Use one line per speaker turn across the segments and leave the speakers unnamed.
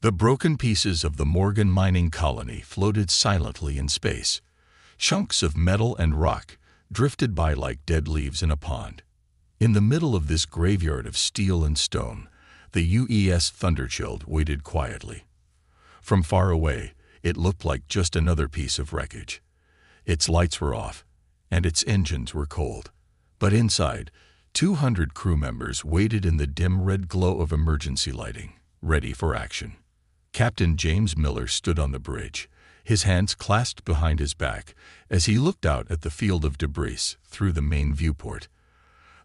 The broken pieces of the Morgan mining colony floated silently in space. Chunks of metal and rock drifted by like dead leaves in a pond. In the middle of this graveyard of steel and stone, the UES Thunderchild waited quietly. From far away, it looked like just another piece of wreckage. Its lights were off, and its engines were cold. But inside, 200 crew members waited in the dim red glow of emergency lighting, ready for action. Captain James Miller stood on the bridge, his hands clasped behind his back, as he looked out at the field of debris through the main viewport.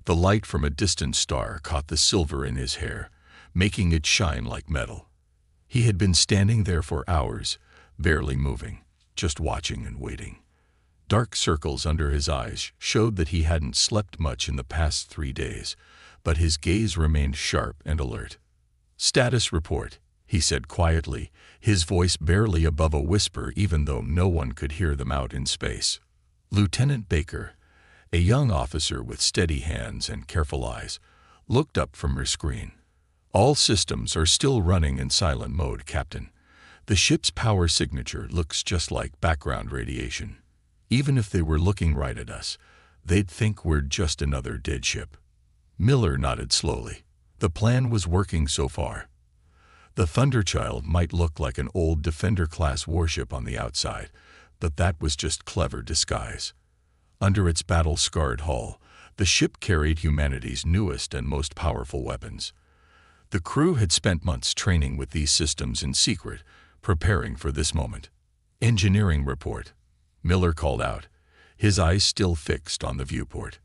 The light from a distant star caught the silver in his hair, making it shine like metal. He had been standing there for hours, barely moving, just watching and waiting. Dark circles under his eyes showed that he hadn't slept much in the past 3 days, but his gaze remained sharp and alert. "Status report," he said quietly, his voice barely above a whisper even though no one could hear them out in space. Lieutenant Baker, a young officer with steady hands and careful eyes, looked up from her screen. "All systems are still running in silent mode, Captain. The ship's power signature looks just like background radiation. Even if they were looking right at us, they'd think we're just another dead ship." Miller nodded slowly. The plan was working so far. The Thunderchild might look like an old Defender-class warship on the outside, but that was just clever disguise. Under its battle-scarred hull, the ship carried humanity's newest and most powerful weapons. The crew had spent months training with these systems in secret, preparing for this moment. "Engineering report," Miller called out, his eyes still fixed on the viewport.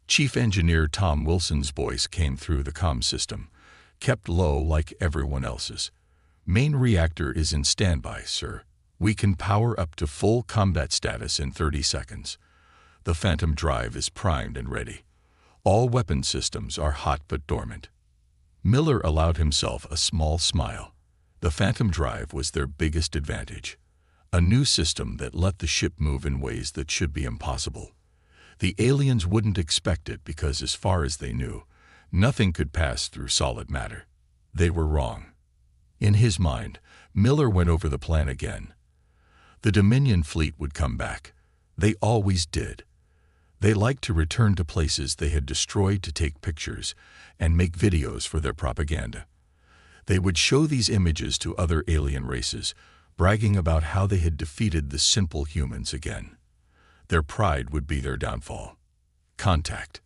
Chief Engineer Tom Wilson's voice came through the comm system, kept low like everyone else's. "Main reactor is in standby, sir. We can power up to full combat status in 30 seconds. The Phantom drive is primed and ready. All weapon systems are hot but dormant." Miller allowed himself a small smile. The Phantom drive was their biggest advantage. A new system that let the ship move in ways that should be impossible. The aliens wouldn't expect it because, as far as they knew, nothing could pass through solid matter. They were wrong. In his mind, Miller went over the plan again. The Dominion fleet would come back. They always did. They liked to return to places they had destroyed to take pictures and make videos for their propaganda. They would show these images to other alien races, bragging about how they had defeated the simple humans again. Their pride would be their downfall. Contact.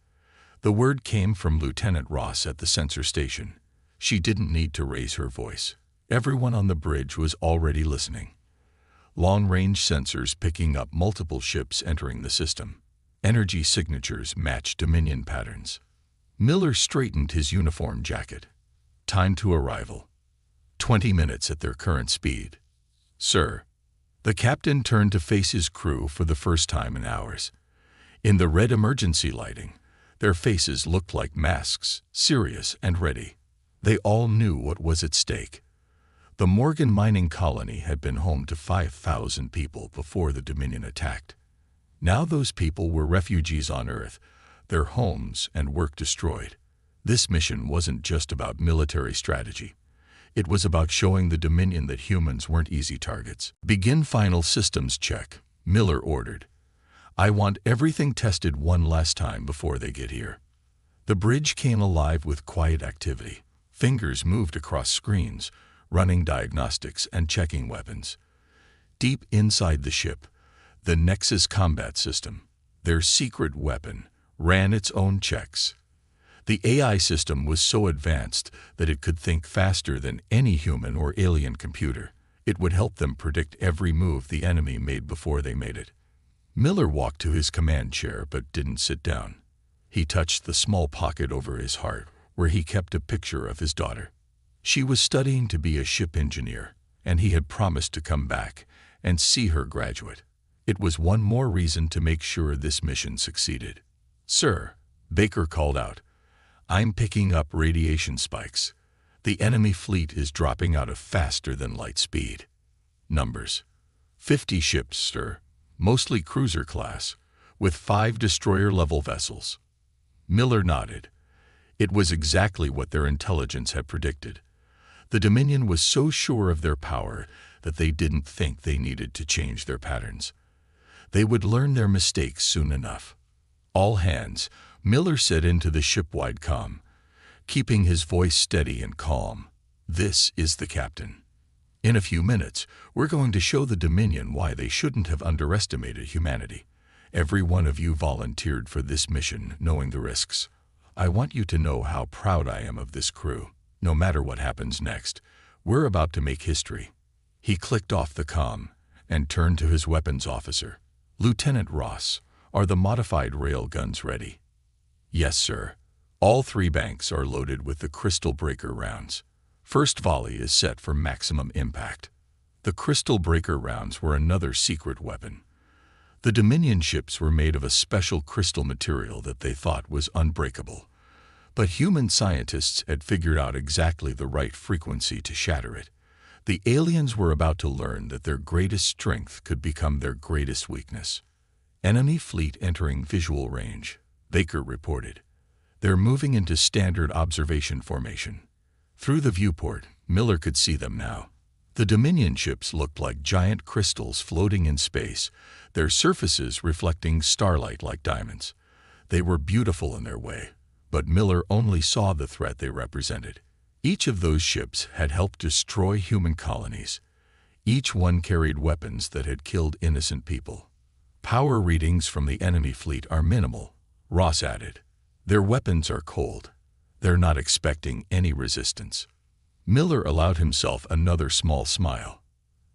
The word came from Lieutenant Ross at the sensor station. She didn't need to raise her voice. Everyone on the bridge was already listening. Long-range sensors picking up multiple ships entering the system. Energy signatures matched Dominion patterns. Miller straightened his uniform jacket. "Time to arrival. 20 minutes at their current speed." "Sir." The captain turned to face his crew for the first time in hours. In the red emergency lighting, their faces looked like masks, serious and ready. They all knew what was at stake. The Morgan mining colony had been home to 5,000 people before the Dominion attacked. Now those people were refugees on Earth, their homes and work destroyed. This mission wasn't just about military strategy. It was about showing the Dominion that humans weren't easy targets. "Begin final systems check," Miller ordered. "I want everything tested one last time before they get here." The bridge came alive with quiet activity. Fingers moved across screens, running diagnostics and checking weapons. Deep inside the ship, the Nexus combat system, their secret weapon, ran its own checks. The AI system was so advanced that it could think faster than any human or alien computer. It would help them predict every move the enemy made before they made it. Miller walked to his command chair but didn't sit down. He touched the small pocket over his heart where he kept a picture of his daughter. She was studying to be a ship engineer, and he had promised to come back and see her graduate. It was one more reason to make sure this mission succeeded. "Sir," Baker called out, "I'm picking up radiation spikes. The enemy fleet is dropping out of faster than light speed." Numbers. 50 ships, sir, mostly cruiser class, with 5 destroyer-level vessels. Miller nodded. It was exactly what their intelligence had predicted. The Dominion was so sure of their power that they didn't think they needed to change their patterns. They would learn their mistakes soon enough. "All hands," Miller said into the ship-wide comm, keeping his voice steady and calm. "This is the captain. In a few minutes, we're going to show the Dominion why they shouldn't have underestimated humanity. Every one of you volunteered for this mission, knowing the risks. I want you to know how proud I am of this crew. No matter what happens next, we're about to make history." He clicked off the comm and turned to his weapons officer. "Lieutenant Ross, are the modified rail guns ready?" "Yes, sir. All 3 banks are loaded with the crystal breaker rounds. First volley is set for maximum impact." The crystal breaker rounds were another secret weapon. The Dominion ships were made of a special crystal material that they thought was unbreakable. But human scientists had figured out exactly the right frequency to shatter it. The aliens were about to learn that their greatest strength could become their greatest weakness. "Enemy fleet entering visual range," Baker reported. "They're moving into standard observation formation." Through the viewport, Miller could see them now. The Dominion ships looked like giant crystals floating in space, their surfaces reflecting starlight like diamonds. They were beautiful in their way, but Miller only saw the threat they represented. Each of those ships had helped destroy human colonies. Each one carried weapons that had killed innocent people. "Power readings from the enemy fleet are minimal," Ross added. "Their weapons are cold. They're not expecting any resistance." Miller allowed himself another small smile.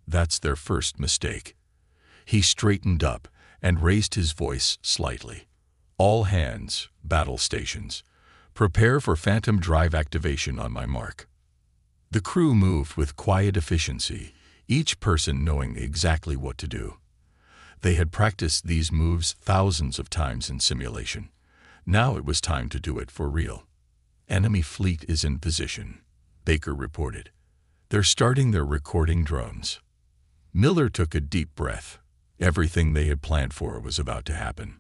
"That's their first mistake." He straightened up and raised his voice slightly. "All hands, battle stations. Prepare for phantom drive activation on my mark." The crew moved with quiet efficiency, each person knowing exactly what to do. They had practiced these moves thousands of times in simulation. Now it was time to do it for real. "Enemy fleet is in position," Baker reported. "They're starting their recording drones." Miller took a deep breath. Everything they had planned for was about to happen.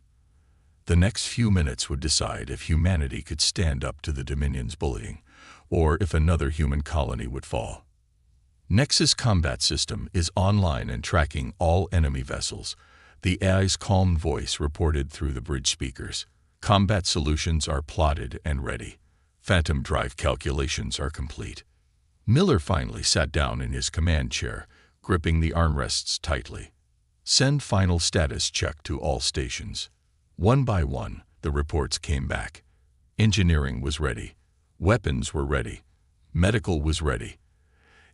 The next few minutes would decide if humanity could stand up to the Dominion's bullying, or if another human colony would fall. "Nexus combat system is online and tracking all enemy vessels," the AI's calm voice reported through the bridge speakers. "Combat solutions are plotted and ready. Phantom drive calculations are complete." Miller finally sat down in his command chair, gripping the armrests tightly. "Send final status check to all stations." One by one, the reports came back. Engineering was ready. Weapons were ready. Medical was ready.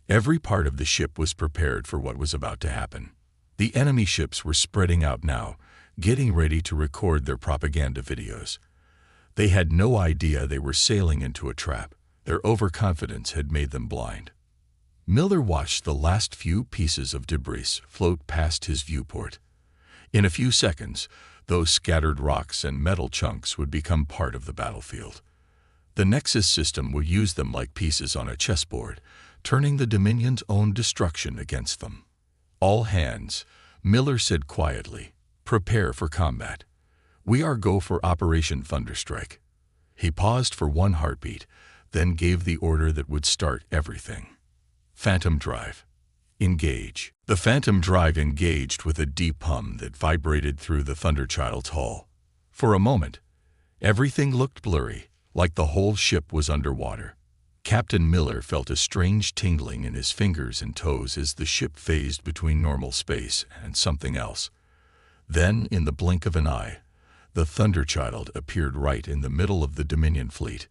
Every part of the ship was prepared for what was about to happen. The enemy ships were spreading out now, getting ready to record their propaganda videos. They had no idea they were sailing into a trap. Their overconfidence had made them blind. Miller watched the last few pieces of debris float past his viewport. In a few seconds, those scattered rocks and metal chunks would become part of the battlefield. The Nexus system would use them like pieces on a chessboard, turning the Dominion's own destruction against them. "All hands," Miller said quietly, "prepare for combat. We are go for Operation Thunderstrike." He paused for one heartbeat, then gave the order that would start everything. "Phantom drive. Engage." The Phantom drive engaged with a deep hum that vibrated through the Thunderchild's hull. For a moment, everything looked blurry, like the whole ship was underwater. Captain Miller felt a strange tingling in his fingers and toes as the ship phased between normal space and something else. Then, in the blink of an eye, the Thunderchild appeared right in the middle of the Dominion fleet.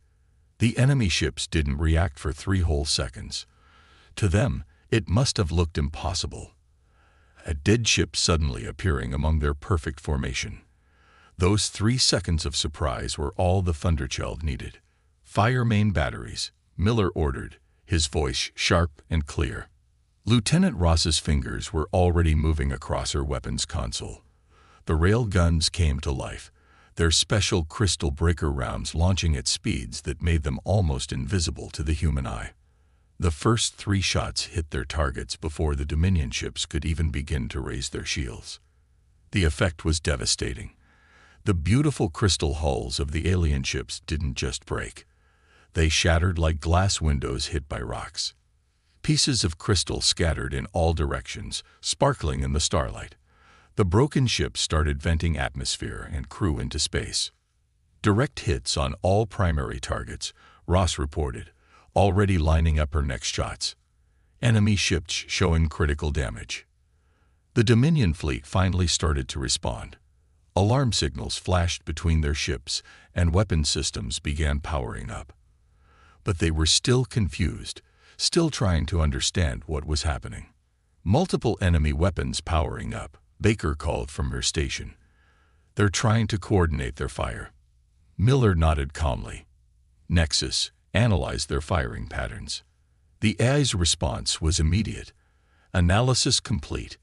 The enemy ships didn't react for 3 whole seconds. To them, it must have looked impossible. A dead ship suddenly appearing among their perfect formation. Those 3 seconds of surprise were all the Thunderchild needed. "Fire main batteries," Miller ordered, his voice sharp and clear. Lieutenant Ross's fingers were already moving across her weapons console. The rail guns came to life, their special crystal breaker rounds launching at speeds that made them almost invisible to the human eye. The first 3 shots hit their targets before the Dominion ships could even begin to raise their shields. The effect was devastating. The beautiful crystal hulls of the alien ships didn't just break. They shattered like glass windows hit by rocks. Pieces of crystal scattered in all directions, sparkling in the starlight. The broken ship started venting atmosphere and crew into space. Direct hits on all primary targets, Ross reported, already lining up her next shots. Enemy ships showing critical damage. The Dominion fleet finally started to respond. Alarm signals flashed between their ships, and weapon systems began powering up. But they were still confused, still trying to understand what was happening. Multiple enemy weapons powering up, Baker called from her station. They're trying to coordinate their fire. Miller nodded calmly. Nexus analyzed their firing patterns. The AI's response was immediate. Analysis complete.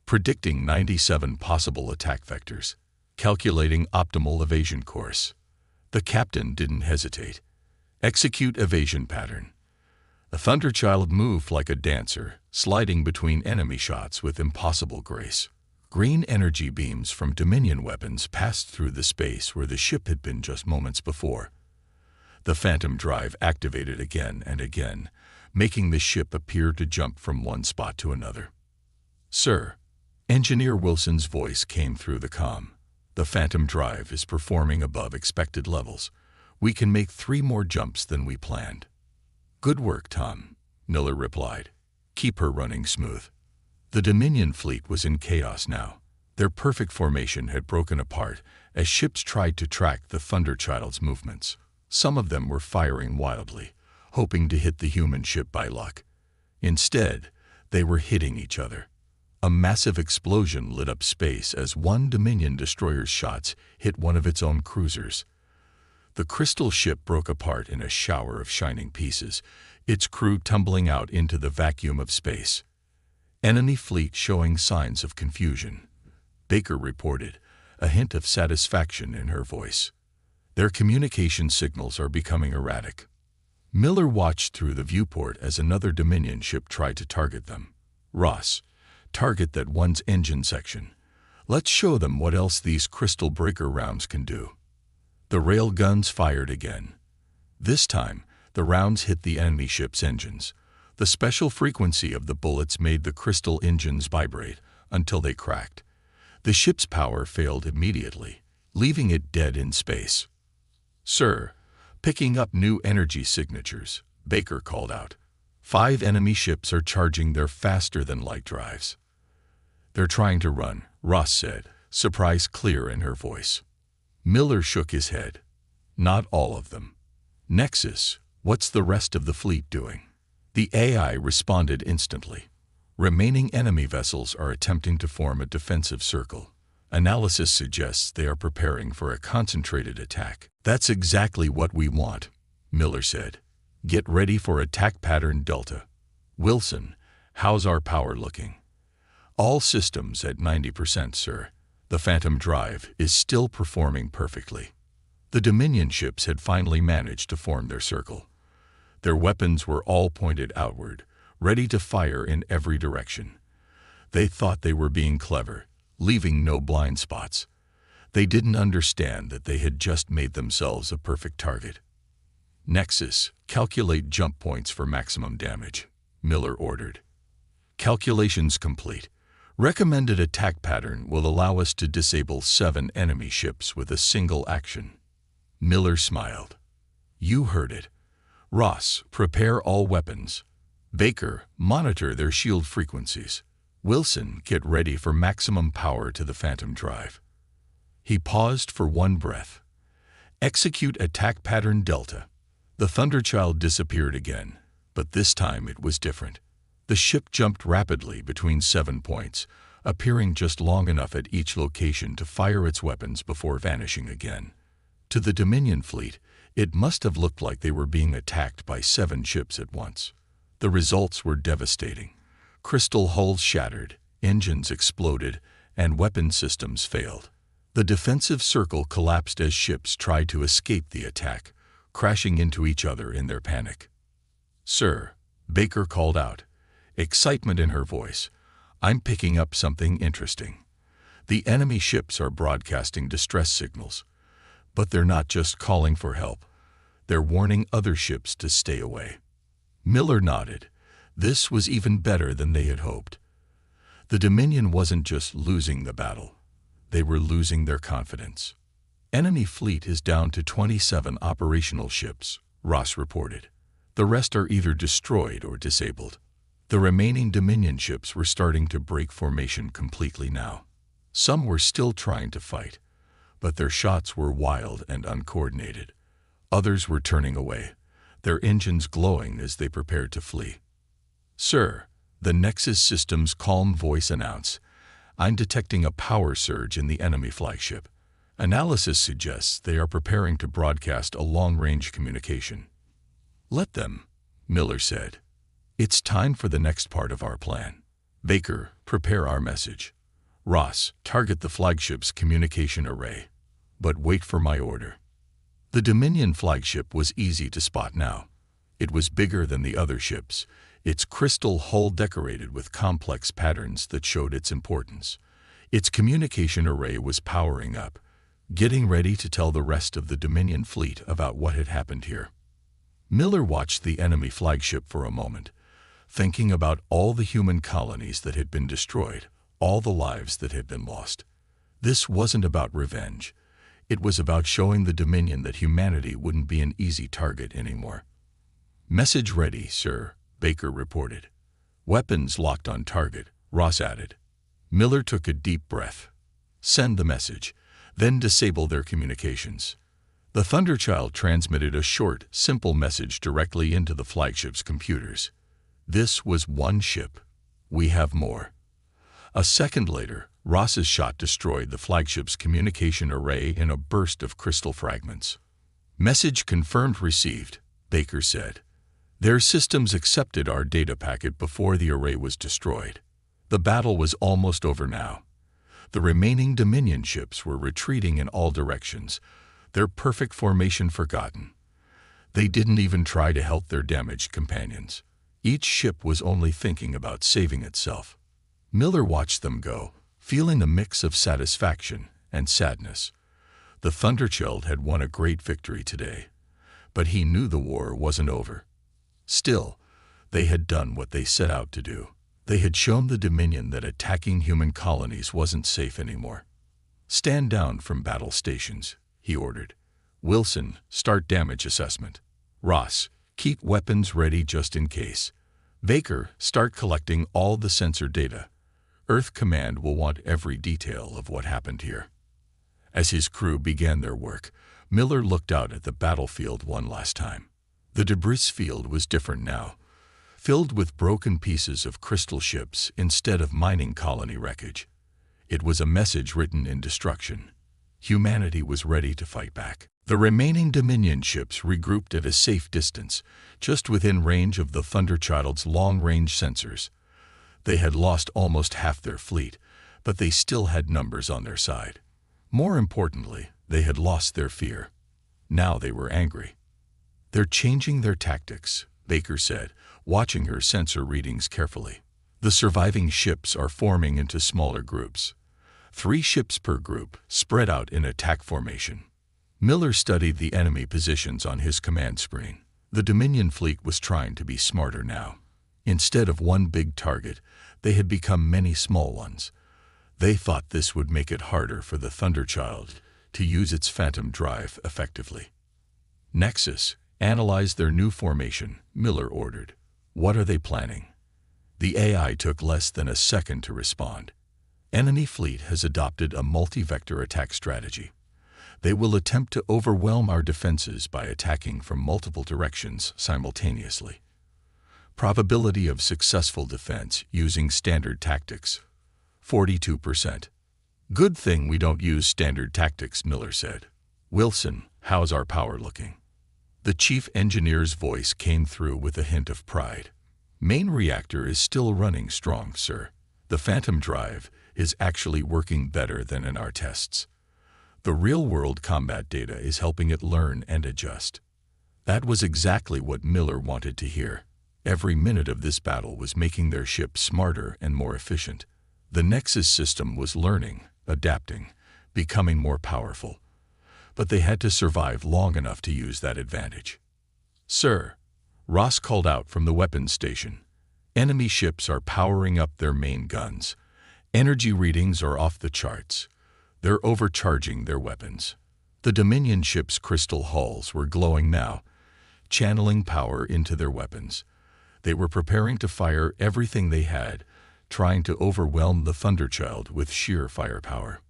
Predicting 97 possible attack vectors. Calculating optimal evasion course. The captain didn't hesitate. Execute evasion pattern. The Thunderchild moved like a dancer, sliding between enemy shots with impossible grace. Green energy beams from Dominion weapons passed through the space where the ship had been just moments before. The Phantom drive activated again and again, making the ship appear to jump from one spot to another. "Sir," Engineer Wilson's voice came through the comm. "The Phantom drive is performing above expected levels. We can make 3 more jumps than we planned." "Good work, Tom," Miller replied. "Keep her running smooth." The Dominion fleet was in chaos now. Their perfect formation had broken apart as ships tried to track the Thunderchild's movements. Some of them were firing wildly, hoping to hit the human ship by luck. Instead, they were hitting each other. A massive explosion lit up space as one Dominion destroyer's shots hit one of its own cruisers. The crystal ship broke apart in a shower of shining pieces, its crew tumbling out into the vacuum of space. Enemy fleet showing signs of confusion. Baker reported, a hint of satisfaction in her voice. Their communication signals are becoming erratic. Miller watched through the viewport as another Dominion ship tried to target them. "Ross, target that one's engine section. Let's show them what else these crystal breaker rounds can do." The rail guns fired again. This time, the rounds hit the enemy ship's engines. The special frequency of the bullets made the crystal engines vibrate until they cracked. The ship's power failed immediately, leaving it dead in space. "Sir, picking up new energy signatures," Baker called out. 5 enemy ships are charging their faster-than-light drives. "They're trying to run," Ross said, surprise clear in her voice. Miller shook his head. "Not all of them." "Nexus, what's the rest of the fleet doing?" The AI responded instantly. "Remaining enemy vessels are attempting to form a defensive circle. Analysis suggests they are preparing for a concentrated attack." "That's exactly what we want," Miller said. "Get ready for attack pattern Delta." "Wilson, how's our power looking?" "All systems at 90%, sir. The Phantom drive is still performing perfectly." The Dominion ships had finally managed to form their circle. Their weapons were all pointed outward, ready to fire in every direction. They thought they were being clever, leaving no blind spots. They didn't understand that they had just made themselves a perfect target. "Nexus, calculate jump points for maximum damage," Miller ordered. "Calculations complete. Recommended attack pattern will allow us to disable 7 enemy ships with a single action." Miller smiled. "You heard it. Ross, prepare all weapons. Baker, monitor their shield frequencies. Wilson, get ready for maximum power to the Phantom drive." He paused for one breath. "Execute attack pattern Delta." The Thunderchild disappeared again, but this time it was different. The ship jumped rapidly between 7 points, appearing just long enough at each location to fire its weapons before vanishing again. To the Dominion fleet, it must have looked like they were being attacked by 7 ships at once. The results were devastating. Crystal hulls shattered, engines exploded, and weapon systems failed. The defensive circle collapsed as ships tried to escape the attack, crashing into each other in their panic. "Sir," Baker called out, excitement in her voice, "I'm picking up something interesting. The enemy ships are broadcasting distress signals. But they're not just calling for help. They're warning other ships to stay away." Miller nodded. This was even better than they had hoped. The Dominion wasn't just losing the battle. They were losing their confidence. Enemy fleet is down to 27 operational ships, Ross reported. The rest are either destroyed or disabled. The remaining Dominion ships were starting to break formation completely now. Some were still trying to fight, but their shots were wild and uncoordinated. Others were turning away, their engines glowing as they prepared to flee. "Sir," the Nexus system's calm voice announced, "I'm detecting a power surge in the enemy flagship. Analysis suggests they are preparing to broadcast a long-range communication." "Let them," Miller said. "It's time for the next part of our plan. Baker, prepare our message. Ross, target the flagship's communication array. But wait for my order." The Dominion flagship was easy to spot now. It was bigger than the other ships, its crystal hull decorated with complex patterns that showed its importance. Its communication array was powering up, getting ready to tell the rest of the Dominion fleet about what had happened here. Miller watched the enemy flagship for a moment, thinking about all the human colonies that had been destroyed, all the lives that had been lost. This wasn't about revenge. It was about showing the Dominion that humanity wouldn't be an easy target anymore. "Message ready, sir," Baker reported. "Weapons locked on target," Ross added. Miller took a deep breath. "Send the message, then disable their communications." The Thunderchild transmitted a short, simple message directly into the flagship's computers. This was one ship. "We have more." A second later, Ross's shot destroyed the flagship's communication array in a burst of crystal fragments. "Message confirmed received," Baker said. "Their systems accepted our data packet before the array was destroyed." The battle was almost over now. The remaining Dominion ships were retreating in all directions, their perfect formation forgotten. They didn't even try to help their damaged companions. Each ship was only thinking about saving itself. Miller watched them go, feeling a mix of satisfaction and sadness. The Thunderchild had won a great victory today, but he knew the war wasn't over. Still, they had done what they set out to do. They had shown the Dominion that attacking human colonies wasn't safe anymore. "Stand down from battle stations," he ordered. "Wilson, start damage assessment. Ross, keep weapons ready just in case. Baker, start collecting all the sensor data. Earth Command will want every detail of what happened here." As his crew began their work, Miller looked out at the battlefield one last time. The debris field was different now, filled with broken pieces of crystal ships instead of mining colony wreckage. It was a message written in destruction. Humanity was ready to fight back. The remaining Dominion ships regrouped at a safe distance, just within range of the Thunderchild's long-range sensors. They had lost almost half their fleet, but they still had numbers on their side. More importantly, they had lost their fear. Now they were angry. "They're changing their tactics," Baker said, watching her sensor readings carefully. "The surviving ships are forming into smaller groups. 3 ships per group, spread out in attack formation." Miller studied the enemy positions on his command screen. The Dominion fleet was trying to be smarter now. Instead of one big target, they had become many small ones. They thought this would make it harder for the Thunderchild to use its phantom drive effectively. "Nexus, analyze their new formation," Miller ordered. "What are they planning?" The AI took less than a second to respond. "Enemy fleet has adopted a multi-vector attack strategy. They will attempt to overwhelm our defenses by attacking from multiple directions simultaneously. Probability of successful defense using standard tactics, 42%. "Good thing we don't use standard tactics," Miller said. "Wilson, how's our power looking?" The chief engineer's voice came through with a hint of pride. "Main reactor is still running strong, sir. The phantom drive is actually working better than in our tests. The real-world combat data is helping it learn and adjust." That was exactly what Miller wanted to hear. Every minute of this battle was making their ship smarter and more efficient. The Nexus system was learning, adapting, becoming more powerful. But they had to survive long enough to use that advantage. "Sir," Ross called out from the weapons station. Enemy ships are powering up their main guns. Energy readings are off the charts. They're overcharging their weapons. The Dominion ships' crystal hulls were glowing now, channeling power into their weapons. They were preparing to fire everything they had, trying to overwhelm the Thunderchild with sheer firepower.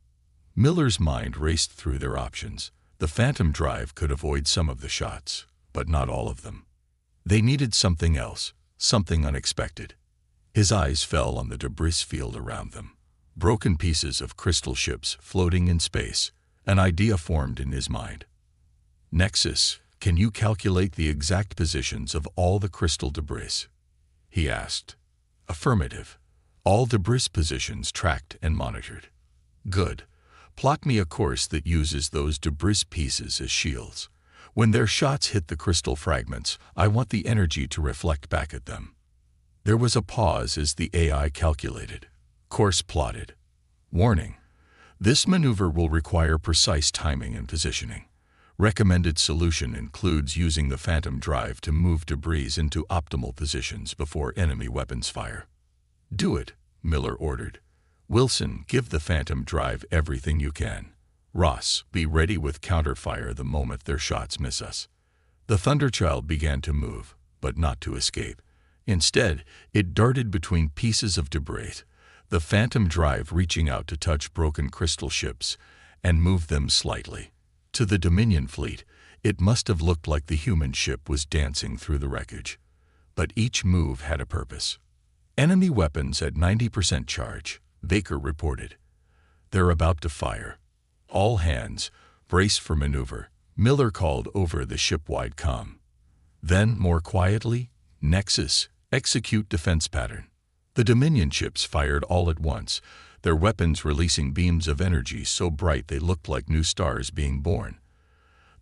Miller's mind raced through their options. The Phantom Drive could avoid some of the shots, but not all of them. They needed something else, something unexpected. His eyes fell on the debris field around them. Broken pieces of crystal ships floating in space. An idea formed in his mind. "Nexus, can you calculate the exact positions of all the crystal debris?" he asked. "Affirmative. All debris positions tracked and monitored." "Good. Plot me a course that uses those debris pieces as shields. When their shots hit the crystal fragments, I want the energy to reflect back at them." There was a pause as the AI calculated. Course plotted. "Warning. This maneuver will require precise timing and positioning. Recommended solution includes using the Phantom Drive to move debris into optimal positions before enemy weapons fire." "Do it," Miller ordered. "Wilson, give the Phantom Drive everything you can. Ross, be ready with counterfire the moment their shots miss us." The Thunderchild began to move, but not to escape. Instead, it darted between pieces of debris, the Phantom Drive reaching out to touch broken crystal ships and move them slightly. To the Dominion fleet, it must have looked like the human ship was dancing through the wreckage. But each move had a purpose. "Enemy weapons at 90% charge," Baker reported. "They're about to fire. All hands, brace for maneuver," Miller called over the ship-wide comm. Then, more quietly, "Nexus, execute defense pattern." The Dominion ships fired all at once, their weapons releasing beams of energy so bright they looked like new stars being born.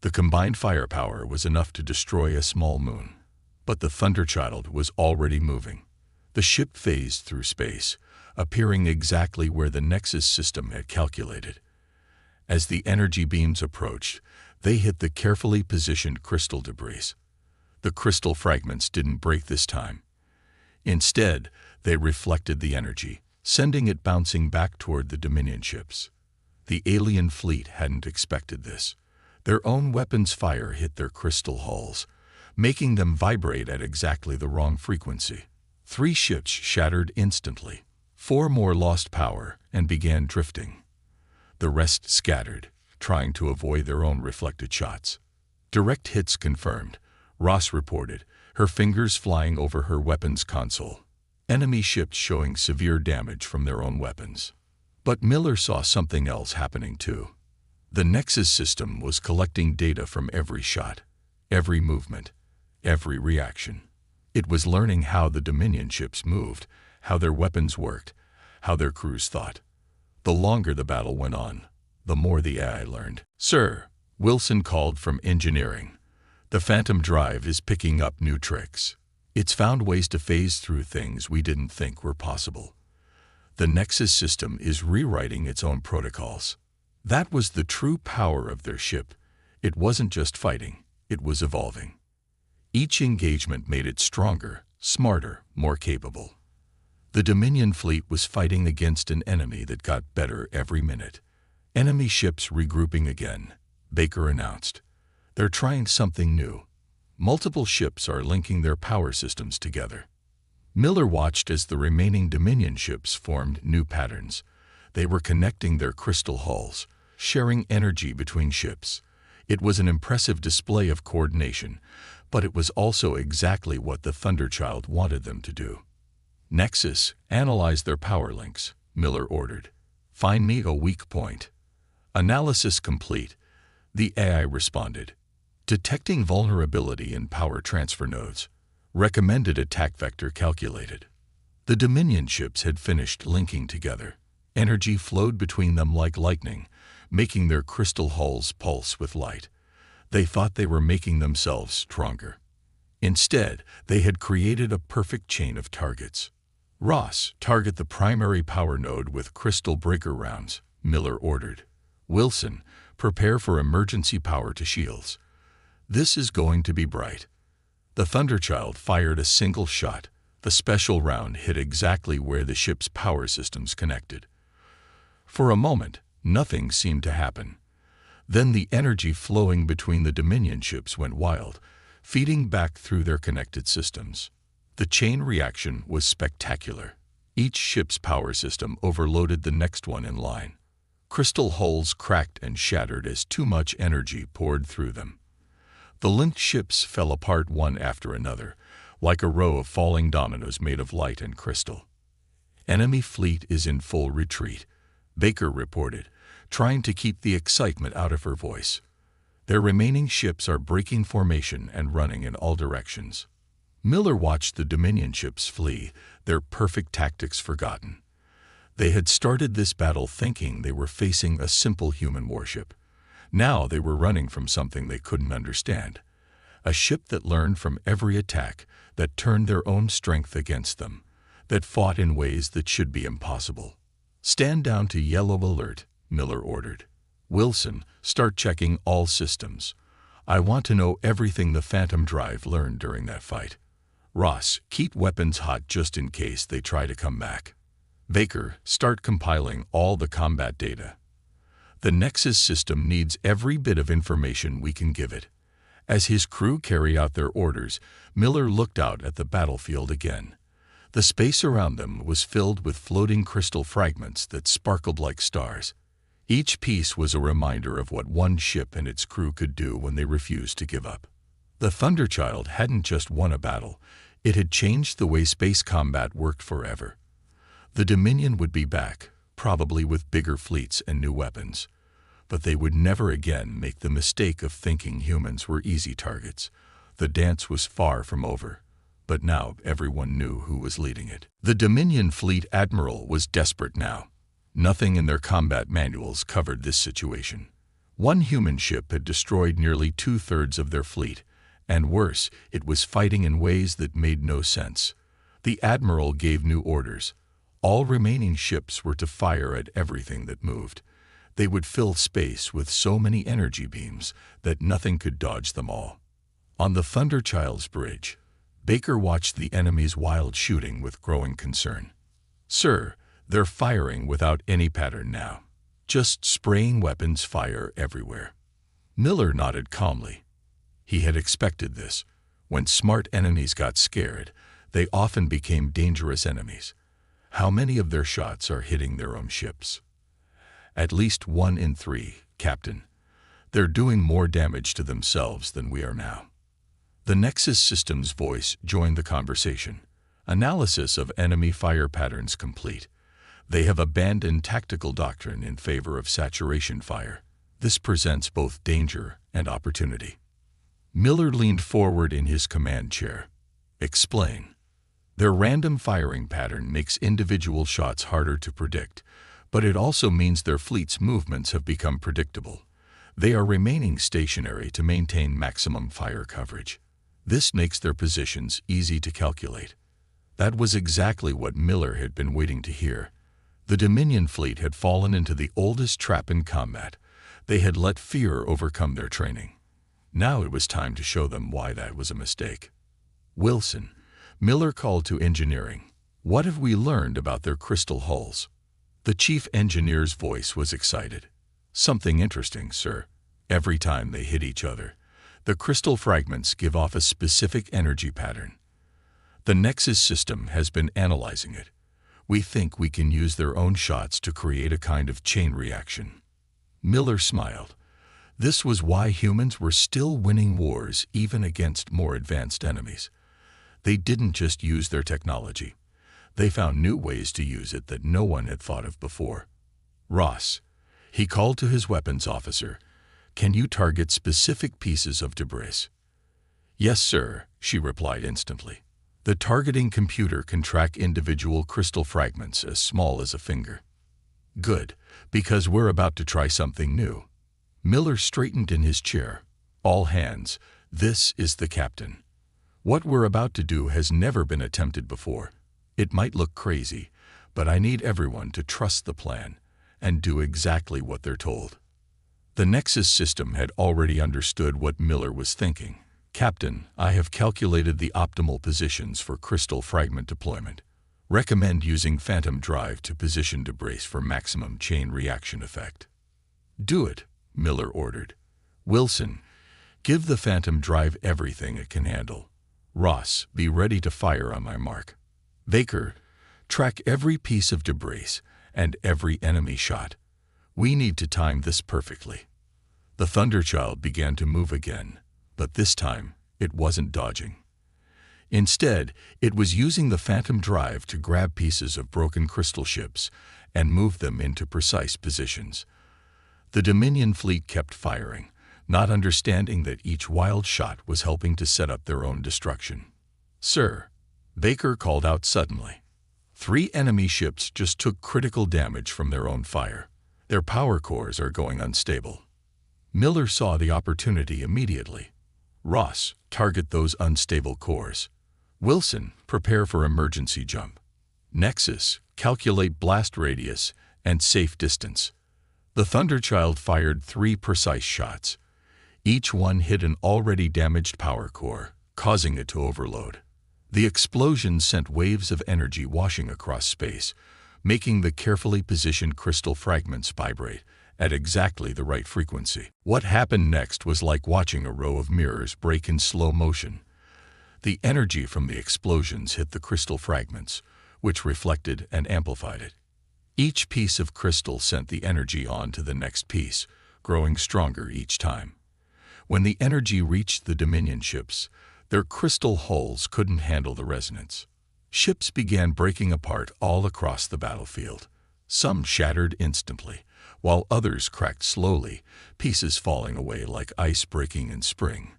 The combined firepower was enough to destroy a small moon. But the Thunderchild was already moving. The ship phased through space, appearing exactly where the Nexus system had calculated. As the energy beams approached, they hit the carefully positioned crystal debris. The crystal fragments didn't break this time. Instead, they reflected the energy, sending it bouncing back toward the Dominion ships. The alien fleet hadn't expected this. Their own weapons' fire hit their crystal hulls, making them vibrate at exactly the wrong frequency. 3 ships shattered instantly. 4 more lost power and began drifting. The rest scattered, trying to avoid their own reflected shots. "Direct hits confirmed," Ross reported, her fingers flying over her weapons console. Enemy ships showing severe damage from their own weapons. But Miller saw something else happening too. The Nexus system was collecting data from every shot, every movement, every reaction. It was learning how the Dominion ships moved, how their weapons worked, how their crews thought. The longer the battle went on, the more the AI learned. "Sir," Wilson called from engineering, "the Phantom Drive is picking up new tricks. It's found ways to phase through things we didn't think were possible. The Nexus system is rewriting its own protocols." That was the true power of their ship. It wasn't just fighting, it was evolving. Each engagement made it stronger, smarter, more capable. The Dominion fleet was fighting against an enemy that got better every minute. "Enemy ships regrouping again," Baker announced. "They're trying something new. Multiple ships are linking their power systems together." Miller watched as the remaining Dominion ships formed new patterns. They were connecting their crystal hulls, sharing energy between ships. It was an impressive display of coordination, but it was also exactly what the Thunderchild wanted them to do. "Nexus, analyze their power links," Miller ordered. "Find me a weak point." "Analysis complete," the AI responded. "Detecting vulnerability in power transfer nodes. Recommended attack vector calculated." The Dominion ships had finished linking together. Energy flowed between them like lightning, making their crystal hulls pulse with light. They thought they were making themselves stronger. Instead, they had created a perfect chain of targets. "Ross, target the primary power node with crystal breaker rounds," Miller ordered. "Wilson, prepare for emergency power to shields. This is going to be bright." The Thunderchild fired a single shot. The special round hit exactly where the ship's power systems connected. For a moment, nothing seemed to happen. Then the energy flowing between the Dominion ships went wild, feeding back through their connected systems. The chain reaction was spectacular. Each ship's power system overloaded the next one in line. Crystal hulls cracked and shattered as too much energy poured through them. The linked ships fell apart one after another, like a row of falling dominoes made of light and crystal. "Enemy fleet is in full retreat," Baker reported, trying to keep the excitement out of her voice. "Their remaining ships are breaking formation and running in all directions." Miller watched the Dominion ships flee, their perfect tactics forgotten. They had started this battle thinking they were facing a simple human warship. Now they were running from something they couldn't understand. A ship that learned from every attack, that turned their own strength against them, that fought in ways that should be impossible. "Stand down to yellow alert," Miller ordered. "Wilson, start checking all systems. I want to know everything the Phantom Drive learned during that fight. Ross, keep weapons hot just in case they try to come back. Baker, start compiling all the combat data. The Nexus system needs every bit of information we can give it." As his crew carried out their orders, Miller looked out at the battlefield again. The space around them was filled with floating crystal fragments that sparkled like stars. Each piece was a reminder of what one ship and its crew could do when they refused to give up. The Thunderchild hadn't just won a battle, it had changed the way space combat worked forever. The Dominion would be back, probably with bigger fleets and new weapons. But they would never again make the mistake of thinking humans were easy targets. The dance was far from over, but now everyone knew who was leading it. The Dominion Fleet Admiral was desperate now. Nothing in their combat manuals covered this situation. One human ship had destroyed nearly 2/3 of their fleet, and worse, it was fighting in ways that made no sense. The Admiral gave new orders. All remaining ships were to fire at everything that moved. They would fill space with so many energy beams that nothing could dodge them all. On the Thunderchild's bridge, Baker watched the enemy's wild shooting with growing concern. "Sir, they're firing without any pattern now. Just spraying weapons fire everywhere." Miller nodded calmly. He had expected this. When smart enemies got scared, they often became dangerous enemies. "How many of their shots are hitting their own ships?" "At least 1 in 3, Captain. They're doing more damage to themselves than we are now." The Nexus system's voice joined the conversation. "Analysis of enemy fire patterns complete. They have abandoned tactical doctrine in favor of saturation fire. This presents both danger and opportunity." Miller leaned forward in his command chair. "Explain." "Their random firing pattern makes individual shots harder to predict, but it also means their fleet's movements have become predictable. They are remaining stationary to maintain maximum fire coverage. This makes their positions easy to calculate." That was exactly what Miller had been waiting to hear. The Dominion fleet had fallen into the oldest trap in combat. They had let fear overcome their training. Now it was time to show them why that was a mistake. "Wilson," Miller called to engineering, "what have we learned about their crystal hulls?" The chief engineer's voice was excited. "Something interesting, sir. Every time they hit each other, the crystal fragments give off a specific energy pattern. The Nexus system has been analyzing it. We think we can use their own shots to create a kind of chain reaction." Miller smiled. This was why humans were still winning wars even against more advanced enemies. They didn't just use their technology. They found new ways to use it that no one had thought of before. "Ross," he called to his weapons officer, "can you target specific pieces of debris?" "Yes, sir," she replied instantly. "The targeting computer can track individual crystal fragments as small as a finger." "Good, because we're about to try something new." Miller straightened in his chair. "All hands, this is the captain. What we're about to do has never been attempted before. It might look crazy, but I need everyone to trust the plan and do exactly what they're told." The Nexus system had already understood what Miller was thinking. Captain, I have calculated the optimal positions for crystal fragment deployment. Recommend using Phantom Drive to position debris for maximum chain reaction effect. Do it, Miller ordered. Wilson, give the Phantom Drive everything it can handle. Ross, be ready to fire on my mark. Baker, track every piece of debris and every enemy shot. We need to time this perfectly. The Thunderchild began to move again, but this time it wasn't dodging. Instead, it was using the Phantom Drive to grab pieces of broken crystal ships and move them into precise positions. The Dominion fleet kept firing, not understanding that each wild shot was helping to set up their own destruction. Sir, Baker called out suddenly. 3 enemy ships just took critical damage from their own fire. Their power cores are going unstable. Miller saw the opportunity immediately. Ross, target those unstable cores. Wilson, prepare for emergency jump. Nexus, calculate blast radius and safe distance. The Thunderchild fired 3 precise shots. Each one hit an already damaged power core, causing it to overload. The explosion sent waves of energy washing across space, making the carefully positioned crystal fragments vibrate at exactly the right frequency. What happened next was like watching a row of mirrors break in slow motion. The energy from the explosions hit the crystal fragments, which reflected and amplified it. Each piece of crystal sent the energy on to the next piece, growing stronger each time. When the energy reached the Dominion ships, their crystal hulls couldn't handle the resonance. Ships began breaking apart all across the battlefield. Some shattered instantly, while others cracked slowly, pieces falling away like ice breaking in spring.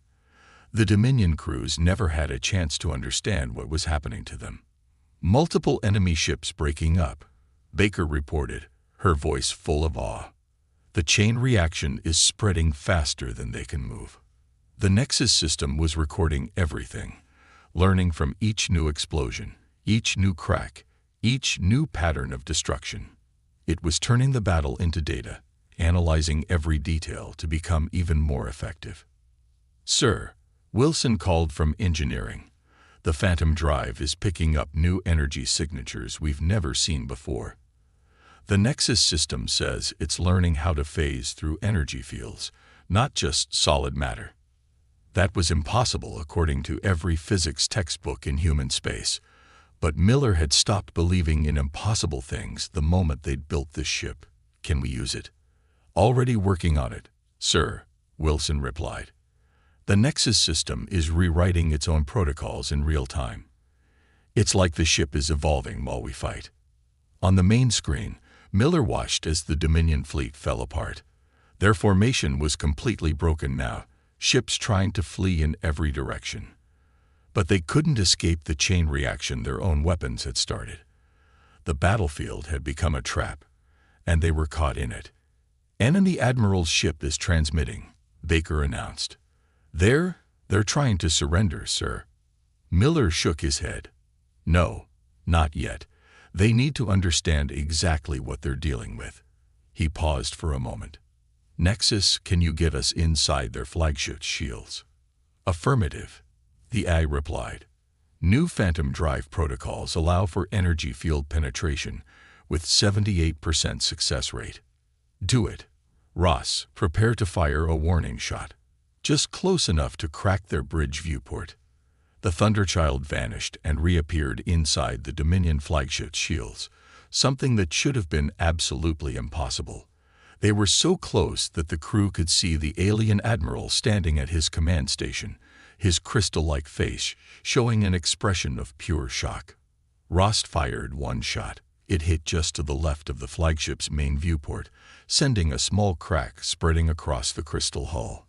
The Dominion crews never had a chance to understand what was happening to them. Multiple enemy ships breaking up, Baker reported, her voice full of awe. The chain reaction is spreading faster than they can move. The Nexus system was recording everything, learning from each new explosion, each new crack, each new pattern of destruction. It was turning the battle into data, analyzing every detail to become even more effective. Sir, Wilson called from engineering. The Phantom Drive is picking up new energy signatures we've never seen before. The Nexus system says it's learning how to phase through energy fields, not just solid matter. That was impossible according to every physics textbook in human space, but Miller had stopped believing in impossible things the moment they'd built this ship. Can we use it? Already working on it, sir, Wilson replied. The Nexus system is rewriting its own protocols in real time. It's like the ship is evolving while we fight. On the main screen, Miller watched as the Dominion fleet fell apart. Their formation was completely broken now, ships trying to flee in every direction. But they couldn't escape the chain reaction their own weapons had started. The battlefield had become a trap, and they were caught in it. Enemy Admiral's ship is transmitting, Baker announced. They're trying to surrender, sir. Miller shook his head. No, not yet. They need to understand exactly what they're dealing with. He paused for a moment. Nexus, can you get us inside their flagship shields? Affirmative, the AI replied. New Phantom Drive protocols allow for energy field penetration with 78% success rate. Do it. Ross, prepare to fire a warning shot. Just close enough to crack their bridge viewport. The Thunderchild vanished and reappeared inside the Dominion flagship shields, something that should have been absolutely impossible. They were so close that the crew could see the alien admiral standing at his command station, his crystal-like face showing an expression of pure shock. Ross fired one shot. It hit just to the left of the flagship's main viewport, sending a small crack spreading across the crystal hull.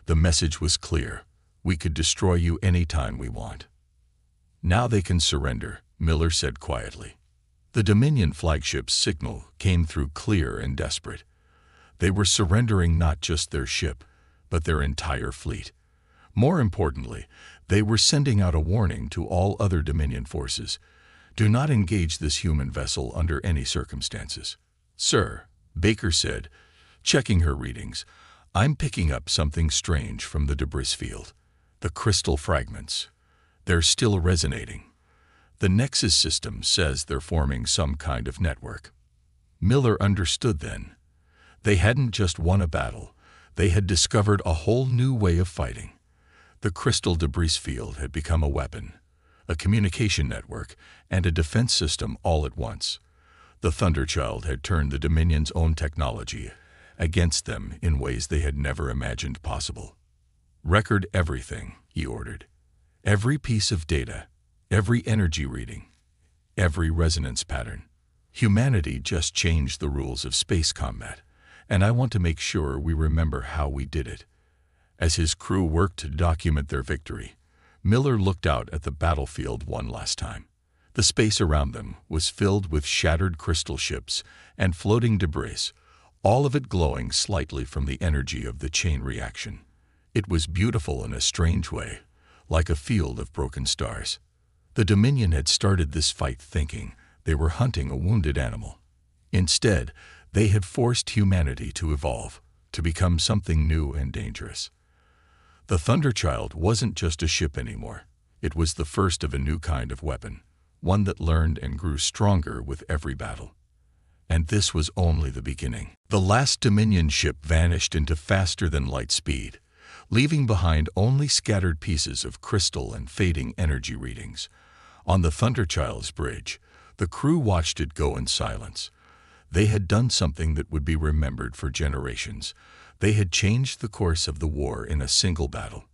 The message was clear. We could destroy you any time we want. Now they can surrender, Miller said quietly. The Dominion flagship's signal came through clear and desperate. They were surrendering not just their ship, but their entire fleet. More importantly, they were sending out a warning to all other Dominion forces. Do not engage this human vessel under any circumstances. Sir, Baker said, checking her readings, I'm picking up something strange from the debris field. The crystal fragments. They're still resonating. The Nexus system says they're forming some kind of network. Miller understood then. They hadn't just won a battle. They had discovered a whole new way of fighting. The crystal debris field had become a weapon, a communication network, and a defense system all at once. The Thunderchild had turned the Dominion's own technology against them in ways they had never imagined possible. "Record everything," he ordered. "Every piece of data, every energy reading, every resonance pattern. Humanity just changed the rules of space combat, and I want to make sure we remember how we did it." As his crew worked to document their victory, Miller looked out at the battlefield one last time. The space around them was filled with shattered crystal ships and floating debris, all of it glowing slightly from the energy of the chain reaction. It was beautiful in a strange way, like a field of broken stars. The Dominion had started this fight thinking they were hunting a wounded animal. Instead, they had forced humanity to evolve, to become something new and dangerous. The Thunderchild wasn't just a ship anymore. It was the first of a new kind of weapon, one that learned and grew stronger with every battle. And this was only the beginning. The last Dominion ship vanished into faster-than-light speed, leaving behind only scattered pieces of crystal and fading energy readings. On the Thunderchild's bridge, the crew watched it go in silence. They had done something that would be remembered for generations. They had changed the course of the war in a single battle.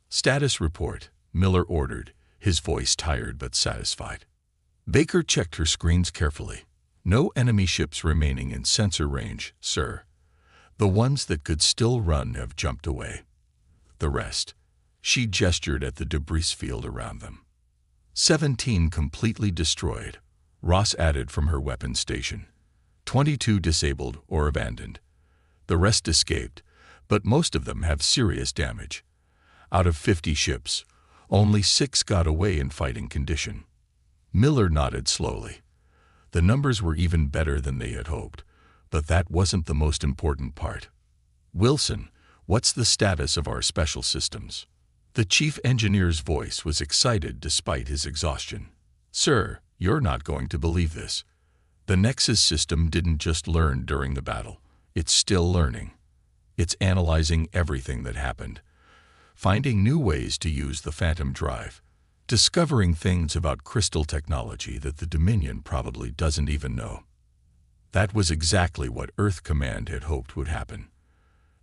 "Status report," Miller ordered, his voice tired but satisfied. Baker checked her screens carefully. "No enemy ships remaining in sensor range, sir. The ones that could still run have jumped away. The rest," she gestured at the debris field around them. 17 completely destroyed, Ross added from her weapons station. 22 disabled or abandoned. The rest escaped, but most of them have serious damage. Out of 50 ships, only 6 got away in fighting condition. Miller nodded slowly. The numbers were even better than they had hoped, but that wasn't the most important part. "Wilson, what's the status of our special systems?" The chief engineer's voice was excited despite his exhaustion. "Sir, you're not going to believe this. The Nexus system didn't just learn during the battle. It's still learning. It's analyzing everything that happened, finding new ways to use the Phantom Drive, discovering things about crystal technology that the Dominion probably doesn't even know." That was exactly what Earth Command had hoped would happen.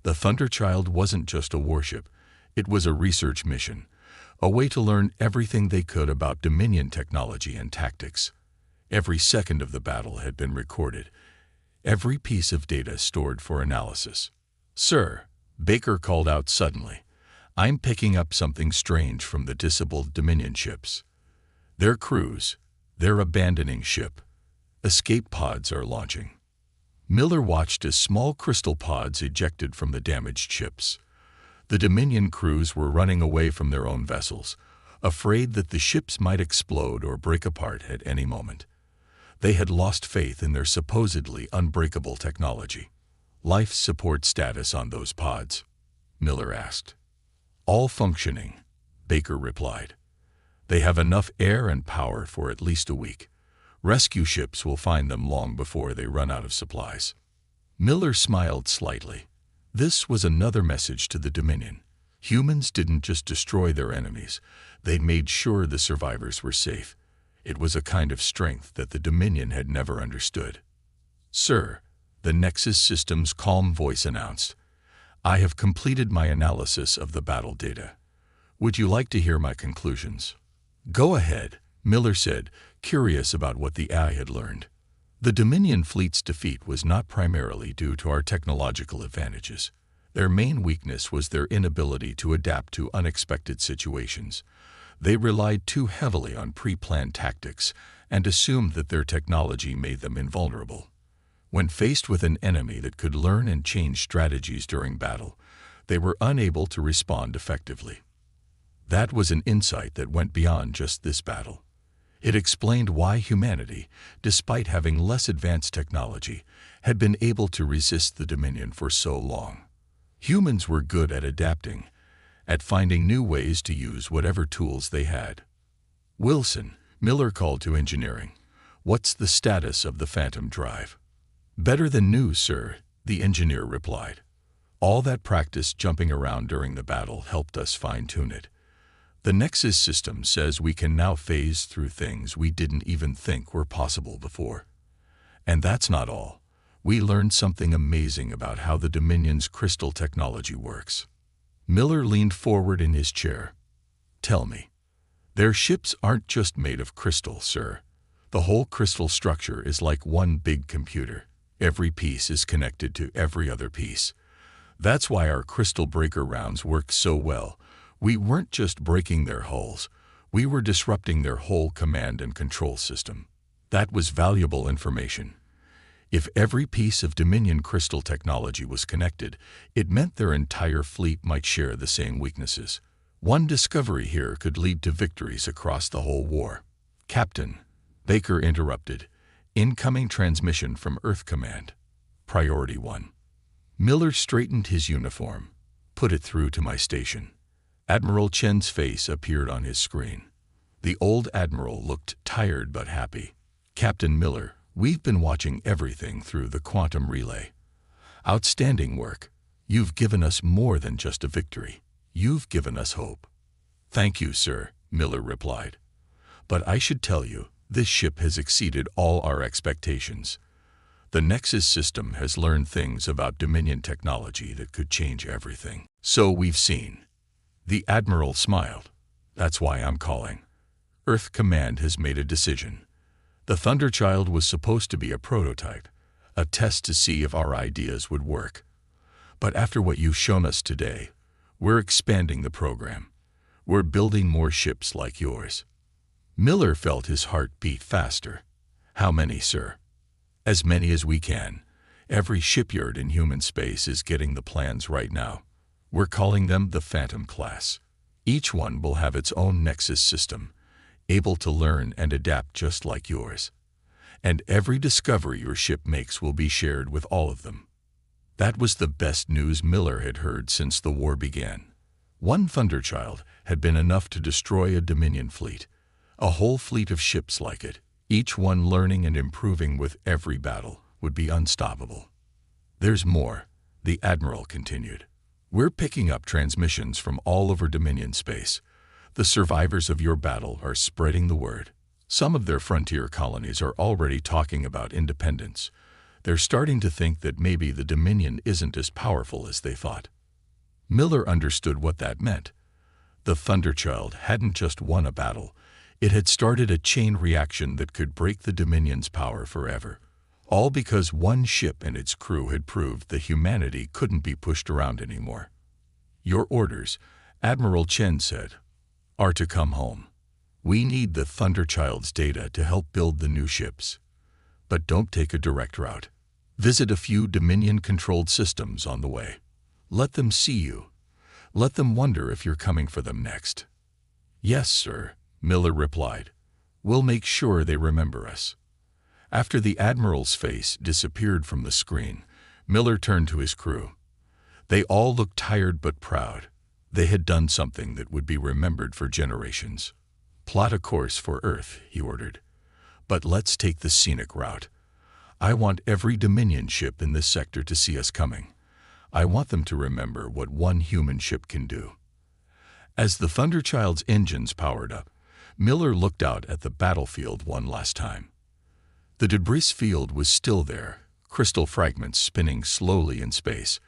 The Thunderchild wasn't just a warship. It was a research mission, a way to learn everything they could about Dominion technology and tactics. Every second of the battle had been recorded, every piece of data stored for analysis. "Sir," Baker called out suddenly, "I'm picking up something strange from the disabled Dominion ships. Their crews, they're abandoning ship. Escape pods are launching." Miller watched as small crystal pods ejected from the damaged ships. The Dominion crews were running away from their own vessels, afraid that the ships might explode or break apart at any moment. They had lost faith in their supposedly unbreakable technology. "Life support status on those pods?" Miller asked. "All functioning," Baker replied. "They have enough air and power for at least a week. Rescue ships will find them long before they run out of supplies." Miller smiled slightly. This was another message to the Dominion. Humans didn't just destroy their enemies. They made sure the survivors were safe. It was a kind of strength that the Dominion had never understood. "Sir," the Nexus system's calm voice announced, "I have completed my analysis of the battle data. Would you like to hear my conclusions?" "Go ahead," Miller said, curious about what the AI had learned. The Dominion fleet's defeat was not primarily due to our technological advantages. Their main weakness was their inability to adapt to unexpected situations. They relied too heavily on pre-planned tactics and assumed that their technology made them invulnerable. When faced with an enemy that could learn and change strategies during battle, they were unable to respond effectively. That was an insight that went beyond just this battle. It explained why humanity, despite having less advanced technology, had been able to resist the Dominion for so long. Humans were good at adapting, at finding new ways to use whatever tools they had. "Wilson," Miller called to engineering, "what's the status of the Phantom drive?" "Better than new, sir," the engineer replied. "All that practice jumping around during the battle helped us fine-tune it. The Nexus system says we can now phase through things we didn't even think were possible before. And that's not all. We learned something amazing about how the Dominion's crystal technology works." Miller leaned forward in his chair. "Tell me. Their ships aren't just made of crystal, sir. The whole crystal structure is like one big computer. Every piece is connected to every other piece. That's why our crystal breaker rounds worked so well. We weren't just breaking their hulls. We were disrupting their whole command and control system. That was valuable information. If every piece of Dominion crystal technology was connected, it meant their entire fleet might share the same weaknesses. One discovery here could lead to victories across the whole war." "Captain," Baker interrupted, "incoming transmission from Earth Command. Priority 1. Miller straightened his uniform. "Put it through to my station." Admiral Chen's face appeared on his screen. The old admiral looked tired but happy. "Captain Miller, we've been watching everything through the quantum relay. Outstanding work. You've given us more than just a victory. You've given us hope." "Thank you, sir," Miller replied. "But I should tell you, this ship has exceeded all our expectations. The Nexus system has learned things about Dominion technology that could change everything." "So we've seen." The admiral smiled. "That's why I'm calling. Earth Command has made a decision. The Thunderchild was supposed to be a prototype, a test to see if our ideas would work. But after what you've shown us today, we're expanding the program. We're building more ships like yours." Miller felt his heart beat faster. "How many, sir?" "As many as we can. Every shipyard in human space is getting the plans right now. We're calling them the Phantom class. Each one will have its own Nexus system, able to learn and adapt just like yours. And every discovery your ship makes will be shared with all of them." That was the best news Miller had heard since the war began. One Thunderchild had been enough to destroy a Dominion fleet, a whole fleet of ships like it, each one learning and improving with every battle, would be unstoppable. "There's more," the Admiral continued. "We're picking up transmissions from all over Dominion space. The survivors of your battle are spreading the word. Some of their frontier colonies are already talking about independence. They're starting to think that maybe the Dominion isn't as powerful as they thought." Miller understood what that meant. The Thunderchild hadn't just won a battle. It had started a chain reaction that could break the Dominion's power forever. All because one ship and its crew had proved that humanity couldn't be pushed around anymore. "Your orders," Admiral Chen said, "are to come home. We need the Thunderchild's data to help build the new ships. But don't take a direct route. Visit a few Dominion-controlled systems on the way. Let them see you. Let them wonder if you're coming for them next." "Yes, sir," Miller replied. "We'll make sure they remember us." After the Admiral's face disappeared from the screen, Miller turned to his crew. They all looked tired but proud. They had done something that would be remembered for generations. "Plot a course for Earth," he ordered. "But let's take the scenic route. I want every Dominion ship in this sector to see us coming. I want them to remember what one human ship can do." As the Thunderchild's engines powered up, Miller looked out at the battlefield one last time. The debris field was still there, crystal fragments spinning slowly in space.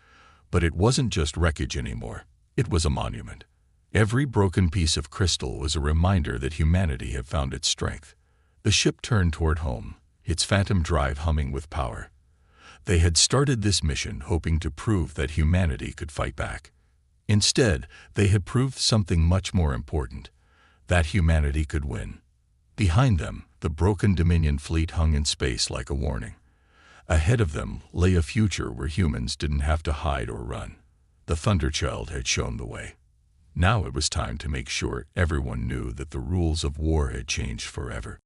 But it wasn't just wreckage anymore. It was a monument. Every broken piece of crystal was a reminder that humanity had found its strength. The ship turned toward home, its phantom drive humming with power. They had started this mission hoping to prove that humanity could fight back. Instead, they had proved something much more important, that humanity could win. Behind them, the broken Dominion fleet hung in space like a warning. Ahead of them lay a future where humans didn't have to hide or run. The Thunderchild had shown the way. Now it was time to make sure everyone knew that the rules of war had changed forever.